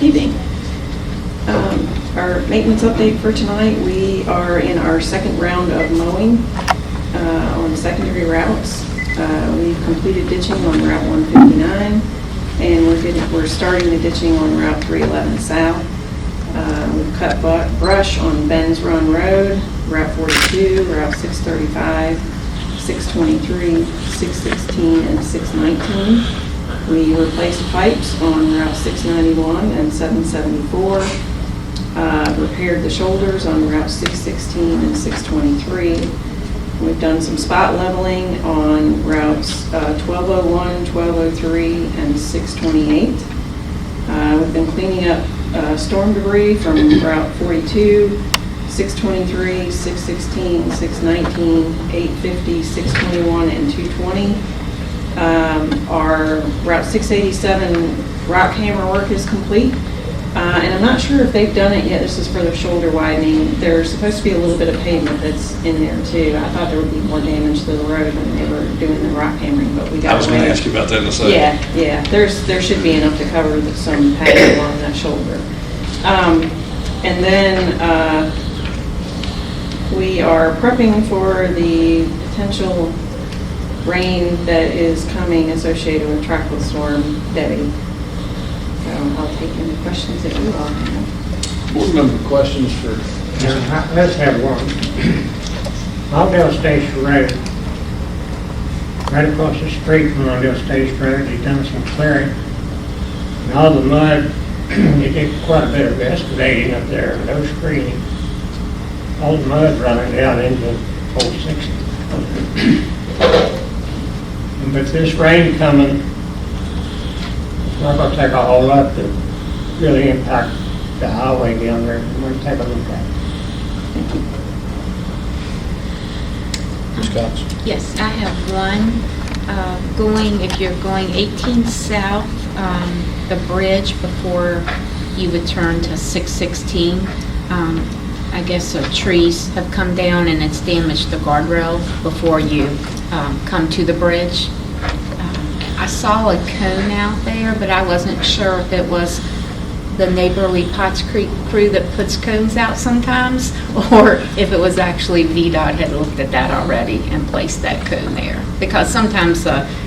Evening. Our maintenance update for tonight, we are in our second round of mowing on secondary routes. We've completed ditching on Route 159, and we're starting the ditching on Route 311 South. We've cut brush on Ben's Run Road, Route 42, Route 635, 623, 616, and 619. We replaced pipes on Route 691 and 774. Repaired the shoulders on Route 616 and 623. We've done some spot leveling on routes 1201, 1203, and 628. We've been cleaning up storm debris from Route 42, 623, 616, 619, 850, 621, and 220. Our Route 687 rock hammer work is complete. And I'm not sure if they've done it yet. This is for the shoulder widening. There's supposed to be a little bit of pavement that's in there too. I thought there would be more damage to the road when they were doing the rock hammering, but we got. I was going to ask you about that in a second. Yeah. There should be enough to cover some padding along that shoulder. And then we are prepping for the potential rain that is coming associated with Tropical Storm Debbie. So I'll take any questions that you all have. Board member questions for? Let's have one. Mondale Station Road, right across the street from Mondale Station Road, they've done some clearing. And all the mud, they did quite a bit of excavating up there, no screening. All the mud running down into 460. And with this rain coming, it's not going to take a whole lot to really impact the highway down there. We're going to take a look at it. Ms. Cox? Yes, I have one. If you're going 18 south, the bridge before you would turn to 616, I guess trees have come down and it's damaged the guardrail before you come to the bridge. I saw a cone out there, but I wasn't sure if it was the neighborly Potts Creek crew that puts cones out sometimes, or if it was actually VDOT had looked at that already and placed that cone there. Because sometimes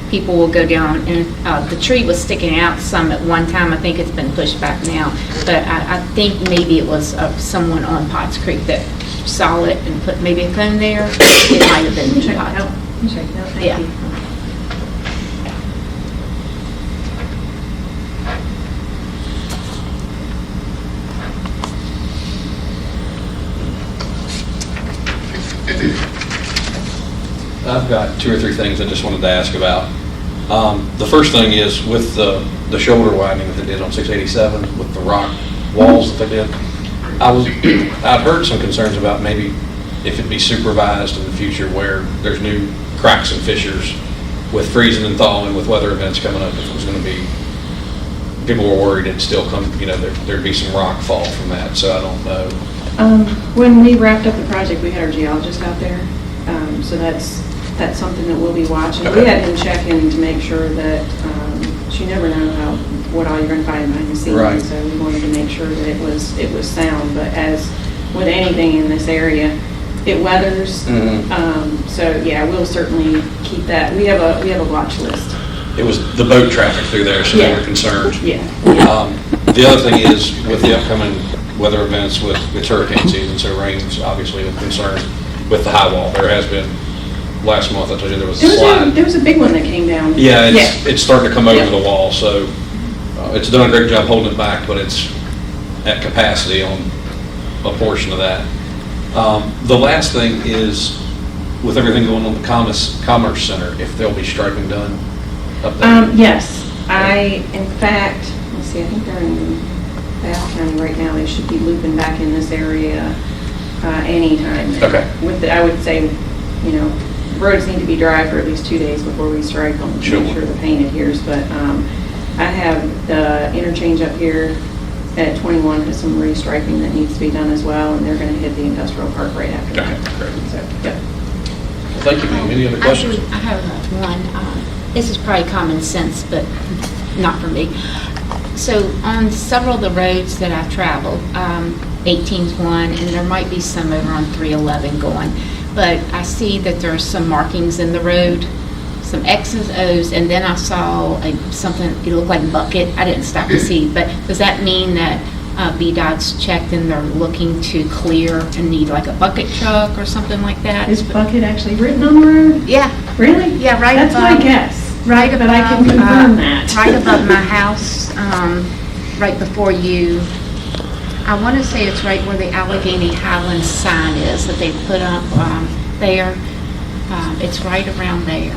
people will go down, and the tree was sticking out some at one time. I think it's been pushed back now, but I think maybe it was someone on Potts Creek that saw it and put maybe a cone there. It might have been VDOT. Check it out. Thank Yeah. you. I've got two or three things I just wanted to ask about. The first thing is with the shoulder widening that they did on 687 with the rock walls that they did. I've heard some concerns about maybe if it be supervised in the future where there's new cracks and fissures with freezing and thawing with weather events coming up. If it was going to be, people were worried it'd still come, there'd be some rock fall from that. So I don't know. When we wrapped up the project, we had our geologist out there, so that's something that we'll be watching. Okay. We had him check in to make sure that you never know what all you're going to find behind the scenes. Right. So we wanted to make sure that it was sound. But as with anything in this area, it weathers. Mm-hmm. So yeah, we'll certainly keep that. We have a watch list. It was the boat traffic through there, so they were concerned. Yeah. The other thing is with the upcoming weather events with hurricane season, so rain's obviously a concern with the high wall. There has been, last month I told you there was a slide. There was a big one that came down. Yeah, it's starting to come over the wall, so it's done a great job holding it back, but it's at capacity on a portion of that. The last thing is with everything going on at the Commerce Center, if there'll be striping done up there. Yes, in fact, let's see, I think they're in Bath County right now. They should be looping back in this area anytime. Okay. I would say, roads need to be dry for at least 2 days before we strike them to make sure the paint adheres. But I have the interchange up here at 21 has some restriping that needs to be done as well, and they're going to hit the industrial park right after that. Great. So, yep. Thank you, ma'am. Any other questions? I have one. This is probably common sense, but not for me. So on several of the roads that I've traveled, 18's one, and there might be some over on 311 going, but I see that there's some markings in the road, some X's, O's, and then I saw something, it looked like bucket. I didn't stop to see, but does that mean that VDOT's checked and they're looking to clear and need like a bucket truck or something like that? Is bucket actually written on the road? Yeah. Really? Yeah, right That's my above- guess. Right above, But I can confirm that. Right above my house, right before you, I want to say it's right where the Alleghany Highlands sign is that they put up there. It's right around there.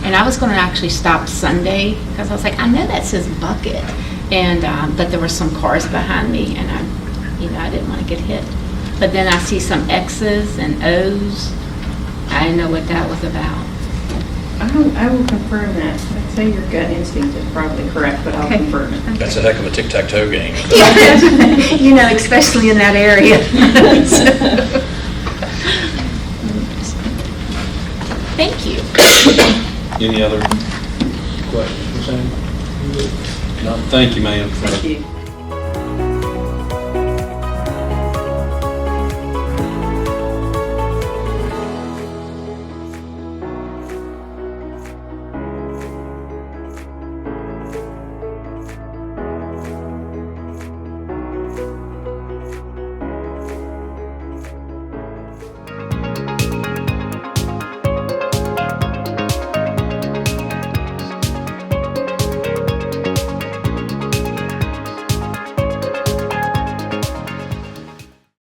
And I was going to actually stop Sunday because I was like, I know that says bucket. And, but there were some cars behind me and I didn't want to get hit. But then I see some X's and O's. I didn't know what that was about. I will confirm that. I'd say your gut instinct is probably correct, but I'll Okay. confirm it. That's a heck of a tic-tac-toe game. Yeah, you know, especially in that area. Thank you. Any other questions, Sam? No, thank you, ma'am. Thank you.